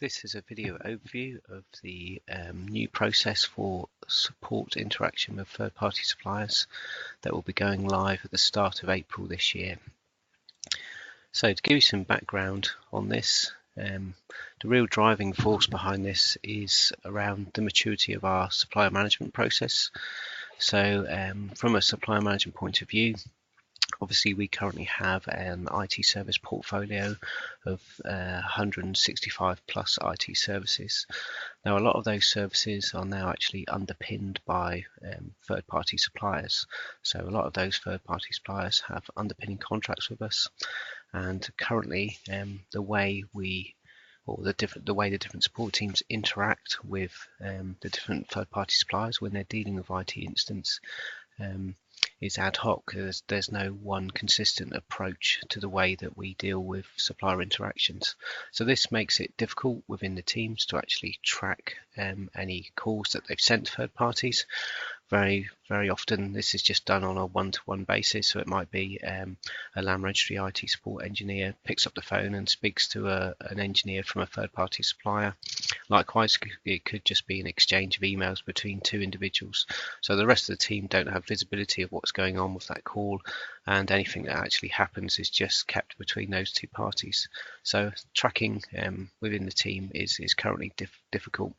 This is a video overview of the new process for support interaction with third-party suppliers that will be going live at the start of April this year. So to give you some background on this, the real driving force behind this is around the maturity of our supplier management process. So from a supplier management point of view, obviously, we currently have an IT service portfolio of 165 plus IT services. Now, a lot of those services are now actually underpinned by third-party suppliers. So a lot of those third-party suppliers have underpinning contracts with us, and currently the way the different support teams interact with the different third-party suppliers when they're dealing with IT incidents is ad hoc. There's no one consistent approach to the way that we deal with supplier interactions. So this makes it difficult within the teams to actually track any calls that they've sent to third parties. Very often this is just done on a one-to-one basis. So it might be a land registry IT support engineer picks up the phone and speaks to an engineer from a third-party supplier. Likewise, it could just be an exchange of emails between two individuals. So the rest of the team don't have visibility of what's going on with that call, and anything that actually happens is just kept between those two parties. So tracking within the team is currently difficult.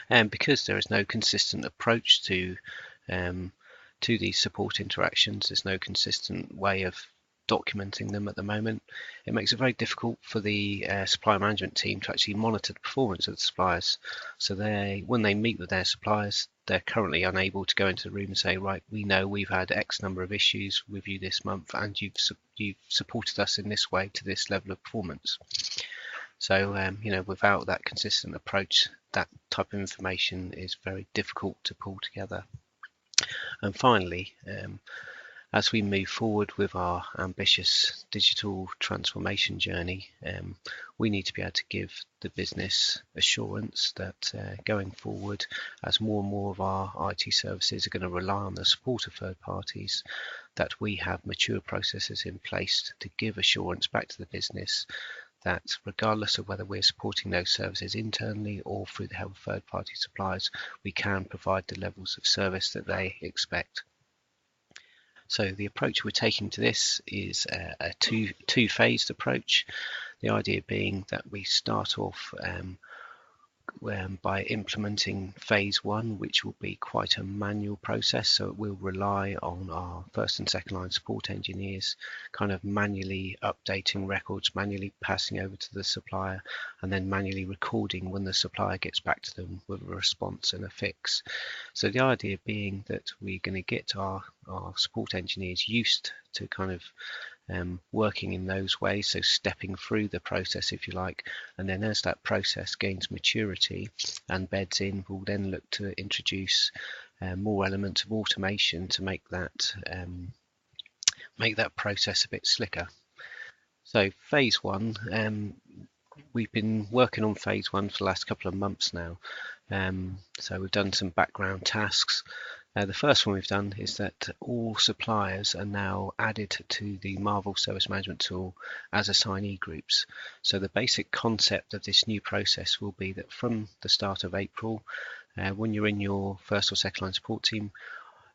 And because there is no consistent approach to these support interactions, there's no consistent way of documenting them at the moment. It makes it very difficult for the supplier management team to actually monitor the performance of the suppliers. So when they meet with their suppliers, they're currently unable to go into the room and say, right, we know we've had X number of issues with you this month, and you've supported us in this way to this level of performance. So without that consistent approach, that type of information is very difficult to pull together. And finally, as we move forward with our ambitious digital transformation journey, we need to be able to give the business assurance that going forward, as more and more of our IT services are going to rely on the support of third parties, that we have mature processes in place to give assurance back to the business that regardless of whether we're supporting those services internally or through the help of third-party suppliers, we can provide the levels of service that they expect. So the approach we're taking to this is a two-phased approach. The idea being that we start off by implementing phase one, which will be quite a manual process. So it will rely on our first and second line support engineers kind of manually updating records, manually passing over to the supplier, and then manually recording when the supplier gets back to them with a response and a fix. So the idea being that we're going to get our support engineers used to kind of working in those ways, so stepping through the process, if you like, and then as that process gains maturity and beds in, we'll then look to introduce more elements of automation to make that process a bit slicker. So phase one, we've been working on phase one for the last couple of months now. So we've done some background tasks. The first one we've done is that all suppliers are now added to the Marvel Service Management tool as assignee groups. So the basic concept of this new process will be that from the start of April, when you're in your first or second line support team,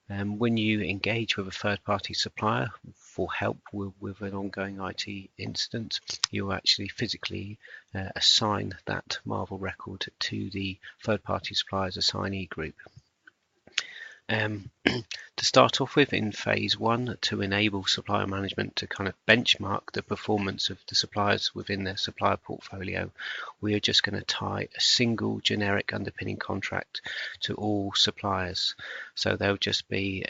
when you engage with a third-party supplier for help with an ongoing IT incident, you'll actually physically assign that Marvel record to the third-party supplier's assignee group. To start off with, in phase one, to enable supplier management to kind of benchmark the performance of the suppliers within their supplier portfolio, we are just going to tie a single generic underpinning contract to all suppliers. So there'll just be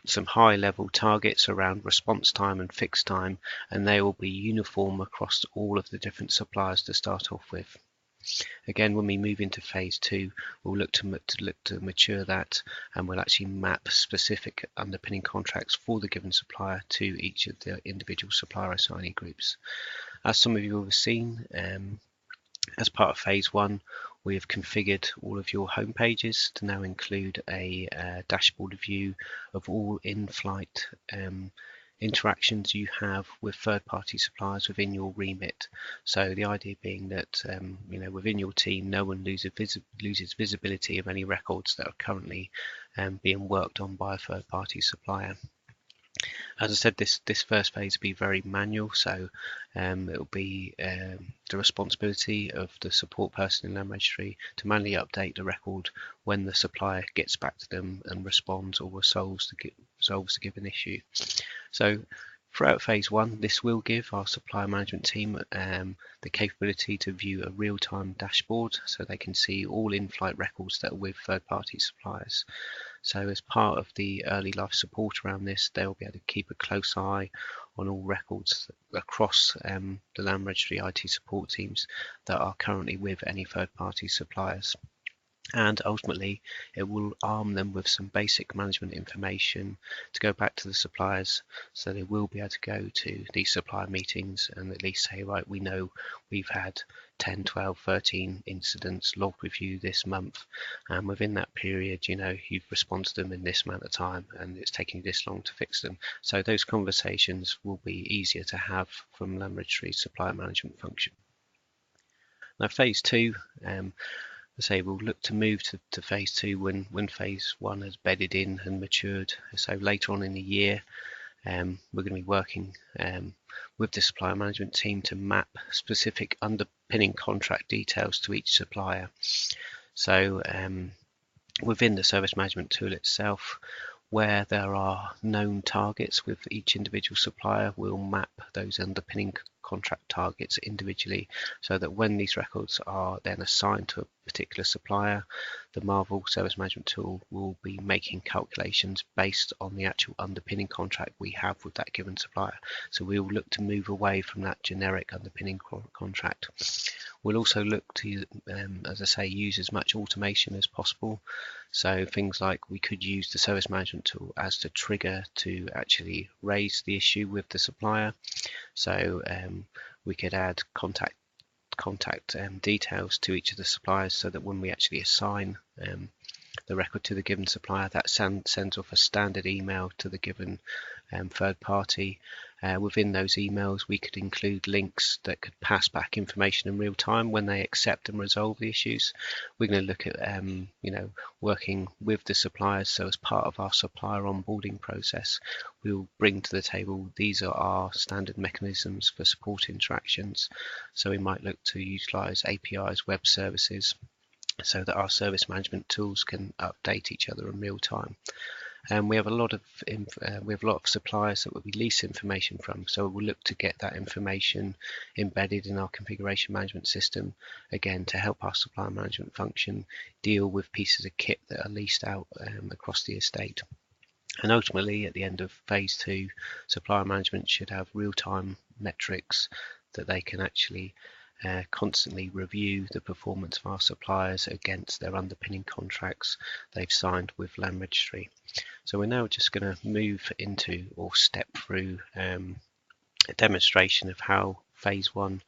some high level targets around response time and fix time, and they will be uniform across all of the different suppliers to start off with. Again, when we move into phase two, we'll look to mature that, and we'll actually map specific underpinning contracts for the given supplier to each of the individual supplier assignee groups. As some of you will have seen, as part of phase one, we have configured all of your home pages to now include a dashboard view of all in-flight interactions you have with third-party suppliers within your remit. So the idea being that within your team, no one loses visibility of any records that are currently being worked on by a third-party supplier. As I said, this first phase will be very manual, so it will be the responsibility of the support person in Land Registry to manually update the record when the supplier gets back to them and responds or resolves the given issue. So throughout phase one, this will give our supplier management team the capability to view a real-time dashboard so they can see all in-flight records that are with third-party suppliers. So as part of the early life support around this, they'll be able to keep a close eye on all records across the Land Registry IT support teams that are currently with any third-party suppliers. And ultimately, it will arm them with some basic management information to go back to the suppliers, so they will be able to go to these supplier meetings and at least say, right, we know we've had 10, 12, 13 incidents logged with you this month, and within that period, you've responded to them in this amount of time and it's taking this long to fix them. So those conversations will be easier to have from Land Registry's supplier management function. Now phase two, we'll look to move to phase two when phase one has bedded in and matured. So later on in the year, we're going to be working with the supplier management team to map specific underpinning contract details to each supplier. So within the service management tool itself, where there are known targets with each individual supplier, we'll map those underpinning contract targets individually so that when these records are then assigned to a particular supplier, the Marvel service management tool will be making calculations based on the actual underpinning contract we have with that given supplier. So we will look to move away from that generic underpinning contract. We'll also look to, as I say, use as much automation as possible. So things like we could use the service management tool as the trigger to actually raise the issue with the supplier. So we could add contact details to each of the suppliers so that when we actually assign the record to the given supplier, that sends off a standard email to the given third party. Within those emails, we could include links that could pass back information in real time when they accept and resolve the issues. We're going to look at working with the suppliers. So as part of our supplier onboarding process, we'll bring to the table, these are our standard mechanisms for support interactions. So we might look to utilize APIs, web services, so that our service management tools can update each other in real time. And we have a lot of suppliers that we lease information from, so we'll look to get that information embedded in our configuration management system, again to help our supplier management function deal with pieces of kit that are leased out across the estate. And ultimately, at the end of phase two, supplier management should have real-time metrics that they can actually constantly review the performance of our suppliers against their underpinning contracts they've signed with Land Registry. So we're now just going to move into or step through a demonstration of how phase one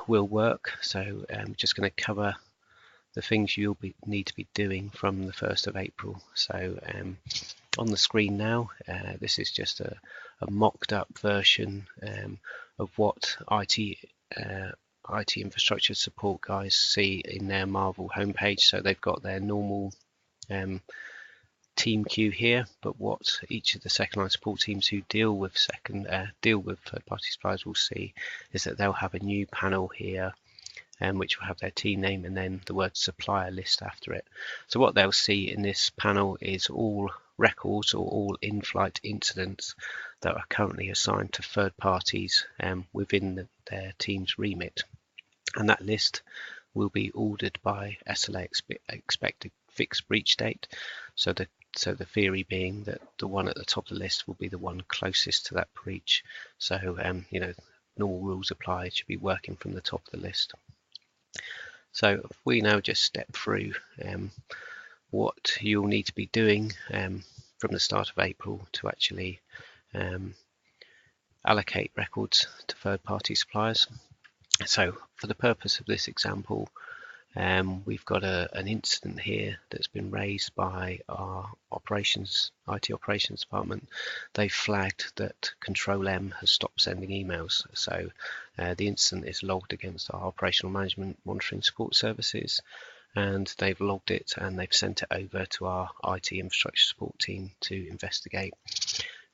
will work. So I'm just going to cover the things you'll need to be doing from the 1st of April. So on the screen now, this is just a mocked up version of what IT infrastructure support guys see in their Marvel homepage. So they've got their normal team queue here, but what each of the second line support teams who deal with third-party suppliers will see is that they'll have a new panel here, which will have their team name and then the word supplier list after it. So what they'll see in this panel is all records or all in-flight incidents that are currently assigned to third parties within their team's remit. And that list will be ordered by SLA expected fixed breach date. So the theory being that the one at the top of the list will be the one closest to that breach. So normal rules apply. It should be working from the top of the list. So if we now just step through what you'll need to be doing from the start of April to actually allocate records to third-party suppliers. So for the purpose of this example, We've got an incident here that's been raised by our IT operations department. They flagged that Control M has stopped sending emails. So the incident is logged against our operational management monitoring support services, and they've logged it and they've sent it over to our IT infrastructure support team to investigate.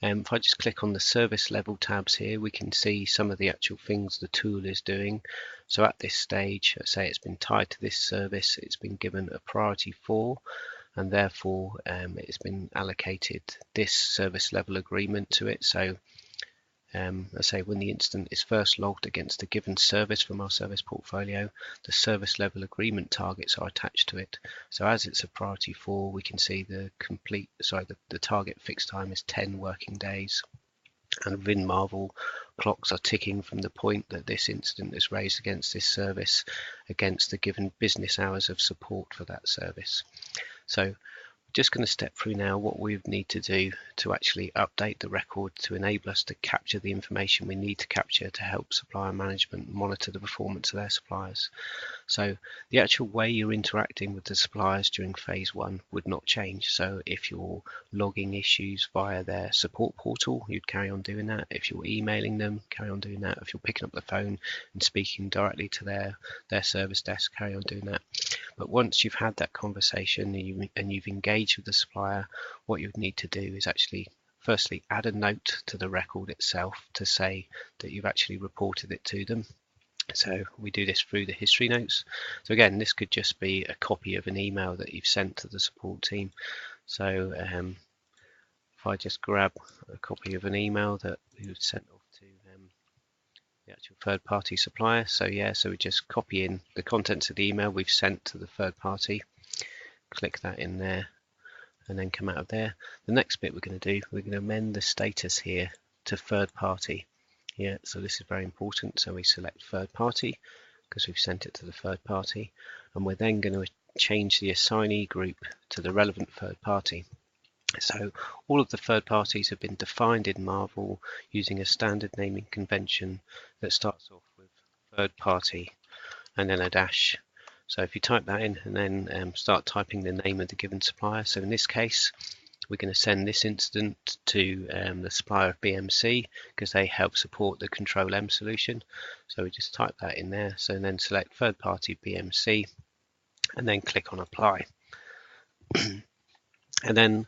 If I just click on the service level tabs here, we can see some of the actual things the tool is doing. So at this stage, say it's been tied to this service, it's been given a priority 4, and therefore it's been allocated this service level agreement to it. So I say when the incident is first logged against a given service from our service portfolio, the service level agreement targets are attached to it. So as it's a priority 4, we can see the target fixed time is 10 working days. And within Marvel, clocks are ticking from the point that this incident is raised against this service against the given business hours of support for that service. So just going to step through now what we need to do to actually update the record to enable us to capture the information we need to capture to help supplier management monitor the performance of their suppliers. So the actual way you're interacting with the suppliers during phase 1 would not change. So if you're logging issues via their support portal, you'd carry on doing that. If you're emailing them, carry on doing that. If you're picking up the phone and speaking directly to their service desk, carry on doing that. But once you've had that conversation and you've engaged with the supplier, what you would need to do is actually firstly add a note to the record itself to say that you've actually reported it to them. So we do this through the history notes. So again, this could just be a copy of an email that you've sent to the support team. So if I just grab a copy of an email that we sent off to the actual third-party supplier. So we just copy in the contents of the email we've sent to the third party, click that in there, and then come out of there. The next bit we're going to do, we're going to amend the status here to third party. Yeah, so this is very important. So we select third party because we've sent it to the third party, and we're then going to change the assignee group to the relevant third party. So all of the third parties have been defined in Marvel using a standard naming convention that starts off with third party and then a dash. So if you type that in and then start typing the name of the given supplier, so in this case we're going to send this incident to the supplier of BMC because they help support the Control M solution. So we just type that in there, so then select third party BMC and then click on apply. And then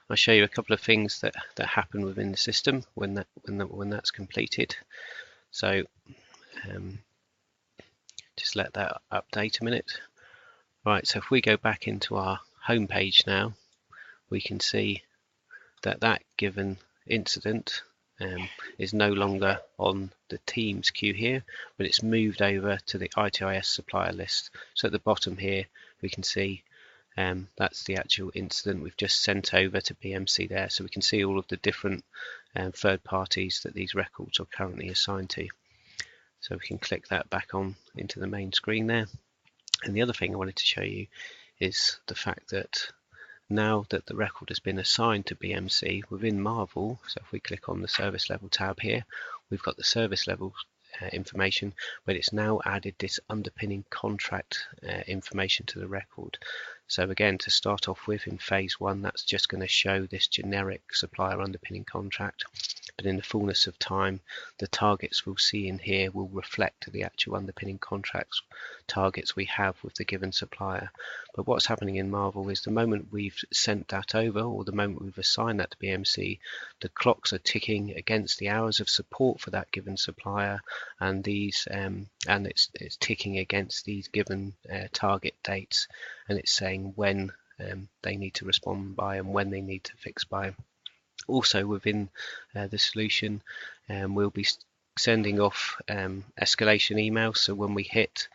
I'll show you a couple of things that happen within the system when that's completed. So just let that update a minute. Right, so if we go back into our home page now, we can see that that given incident is no longer on the Teams queue here, but it's moved over to the ITIS supplier list. So at the bottom here, we can see that's the actual incident we've just sent over to BMC there. So we can see all of the different third parties that these records are currently assigned to. So we can click that back on into the main screen there. And the other thing I wanted to show you is the fact that now that the record has been assigned to BMC within Marvel, so if we click on the service level tab here, we've got the service level information, but it's now added this underpinning contract information to the record. So again, to start off with in phase 1, that's just going to show this generic supplier underpinning contract, but in the fullness of time, the targets we'll see in here will reflect the actual underpinning contracts targets we have with the given supplier. But what's happening in Marvel is the moment we've sent that over, or the moment we've assigned that to BMC, the clocks are ticking against the hours of support for that given supplier, and these and it's ticking against these given target dates, and it's saying when they need to respond by and when they need to fix by. Also within the solution, we'll be sending off escalation emails. So when we hit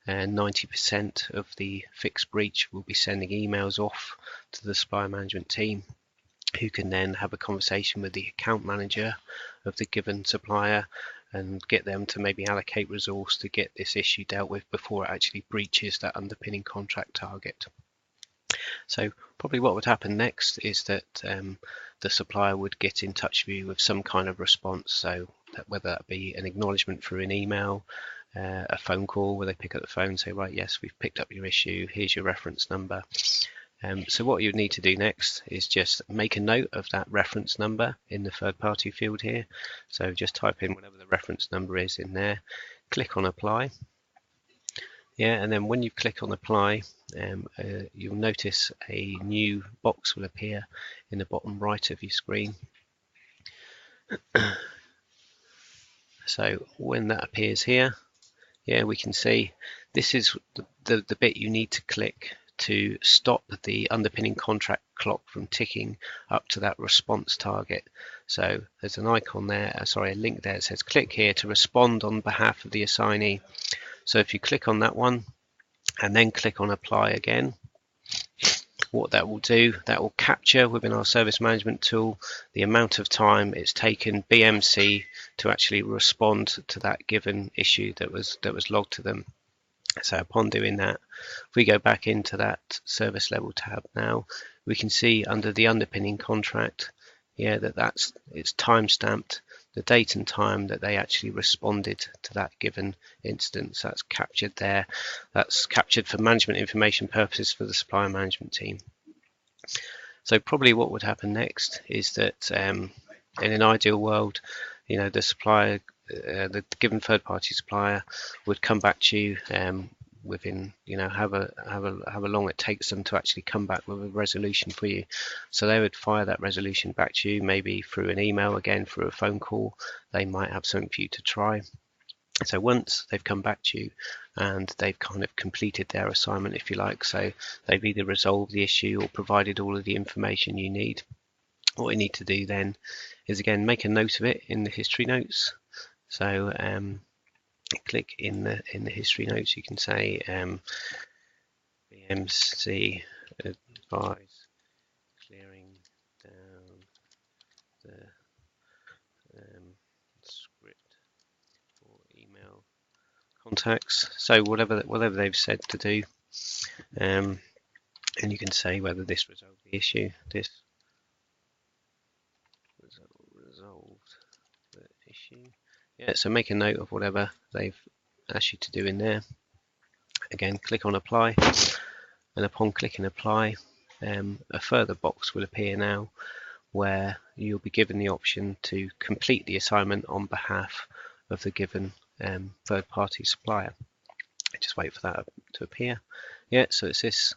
90% of the fixed breach, we'll be sending emails off to the supplier management team, who can then have a conversation with the account manager of the given supplier and get them to maybe allocate resource to get this issue dealt with before it actually breaches that underpinning contract target. So probably what would happen next is that the supplier would get in touch with you with some kind of response, so that whether that be an acknowledgement through an email, a phone call where they pick up the phone and say, right, yes, we've picked up your issue, here's your reference number. So what you would need to do next is just make a note of that reference number in the third party field here. So just type in whatever the reference number is in there, click on apply. Yeah, and then when you click on apply, you'll notice a new box will appear in the bottom right of your screen. So when that appears here, yeah, we can see this is the bit you need to click to stop the underpinning contract clock from ticking up to that response target. So there's an icon there, a link there that says click here to respond on behalf of the assignee. So if you click on that one and then click on apply again, what that will do, that will capture within our service management tool the amount of time it's taken BMC to actually respond to that given issue that was logged to them. So upon doing that, if we go back into that service level tab now, we can see under the underpinning contract, yeah, it's time stamped the date and time that they actually responded to that given instance. That's captured there. That's captured for management information purposes for the supplier management team. So probably what would happen next is that in an ideal world, you know, the supplier, the given third-party supplier would come back to you within, you know, however long it takes them to actually come back with a resolution for you. So they would fire that resolution back to you, maybe through an email, again through a phone call. They might have something for you to try. So once they've come back to you and they've kind of completed their assignment, if you like, so they've either resolved the issue or provided all of the information you need, what we need to do then is again make a note of it in the history notes. So click in the history notes, you can say BMC advise clearing down the script for email contacts. So whatever they've said to do, and you can say whether this resolved the issue, this resolved the issue. Yeah, so make a note of whatever they've asked you to do in there. Again, click on apply, and upon clicking apply, a further box will appear now where you'll be given the option to complete the assignment on behalf of the given third-party supplier. Just wait for that to appear. Yeah, so it's this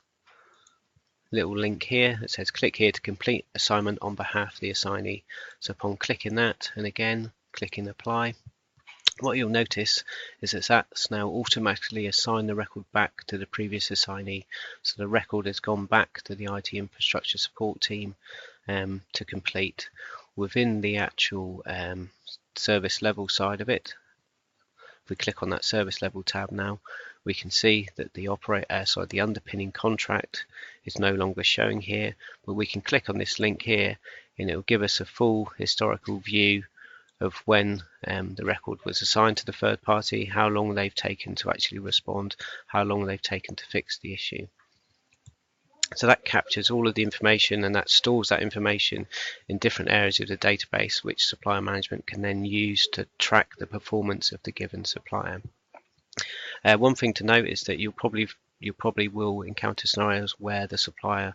little link here that says click here to complete assignment on behalf of the assignee. So upon clicking that, and again clicking apply, what you'll notice is that that's now automatically assigned the record back to the previous assignee. So the record has gone back to the IT infrastructure support team to complete. Within the actual service level side of it, if we click on that service level tab now, we can see that the the underpinning contract is no longer showing here, but we can click on this link here and it will give us a full historical view of when the record was assigned to the third party, how long they've taken to actually respond, how long they've taken to fix the issue. So that captures all of the information and that stores that information in different areas of the database, which supplier management can then use to track the performance of the given supplier. One thing to note is that you probably will encounter scenarios where the supplier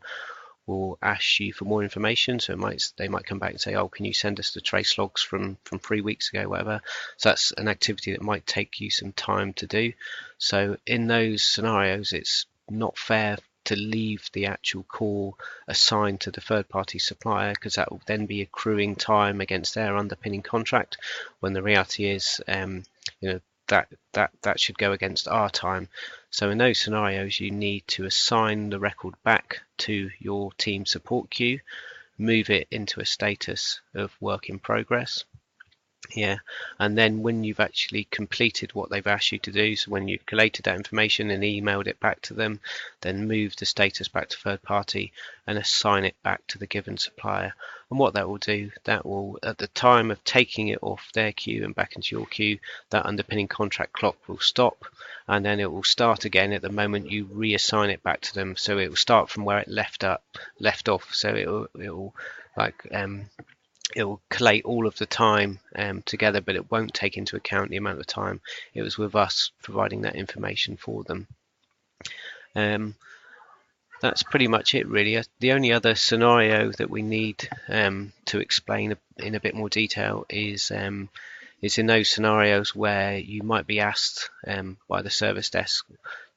will ask you for more information. So they might come back and say, oh, can you send us the trace logs from 3 weeks ago, whatever. So that's an activity that might take you some time to do. So in those scenarios, it's not fair to leave the actual call assigned to the third-party supplier, because that will then be accruing time against their underpinning contract, when the reality is that should go against our time. So in those scenarios, you need to assign the record back to your team support queue, move it into a status of work in progress. Yeah, and then when you've actually completed what they've asked you to do, so when you've collated that information and emailed it back to them, then move the status back to third party and assign it back to the given supplier. And what that will do, that will, at the time of taking it off their queue and back into your queue, that underpinning contract clock will stop, and then it will start again at the moment you reassign it back to them. So it will start from where it left off. So it will like it will collate all of the time together, but it won't take into account the amount of time it was with us providing that information for them. That's pretty much it, really. The only other scenario that we need to explain in a bit more detail is in those scenarios where you might be asked by the service desk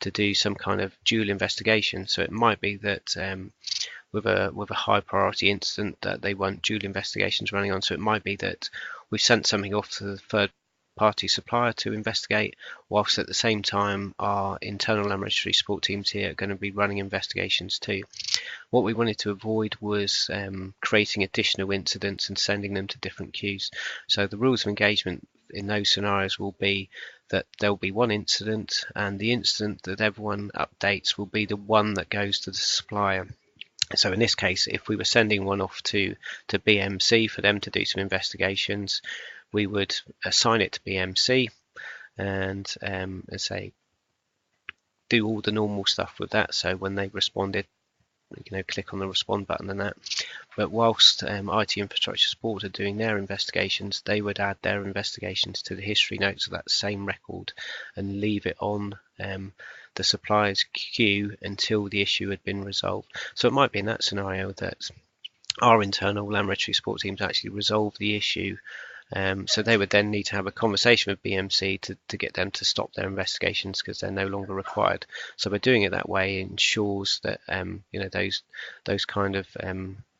to do some kind of dual investigation. So it might be that with a high priority incident that they want dual investigations running on. So it might be that we've sent something off to the third party supplier to investigate, whilst at the same time our internal land registry support teams here are going to be running investigations too. What we wanted to avoid was creating additional incidents and sending them to different queues. So the rules of engagement in those scenarios will be that there will be one incident, and the incident that everyone updates will be the one that goes to the supplier. So in this case, if we were sending one off to BMC for them to do some investigations, we would assign it to BMC and say do all the normal stuff with that. So when they responded, click on the respond button and that. But whilst IT infrastructure support are doing their investigations, they would add their investigations to the history notes of that same record and leave it on the supplier's queue until the issue had been resolved. So it might be in that scenario that our internal land registry support teams actually resolve the issue. So they would then need to have a conversation with BMC to get them to stop their investigations because they're no longer required. So by doing it that way, it ensures that those kind of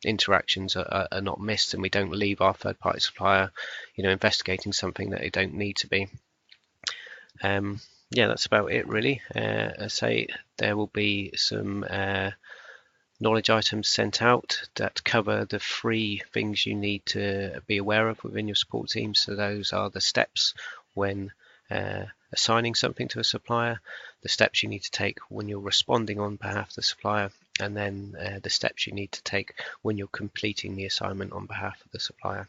interactions are not missed, and we don't leave our third-party supplier, investigating something that they don't need to be. Yeah, that's about it really. I say there will be some knowledge items sent out that cover the 3 things you need to be aware of within your support team. So those are the steps when assigning something to a supplier, the steps you need to take when you're responding on behalf of the supplier, and then the steps you need to take when you're completing the assignment on behalf of the supplier.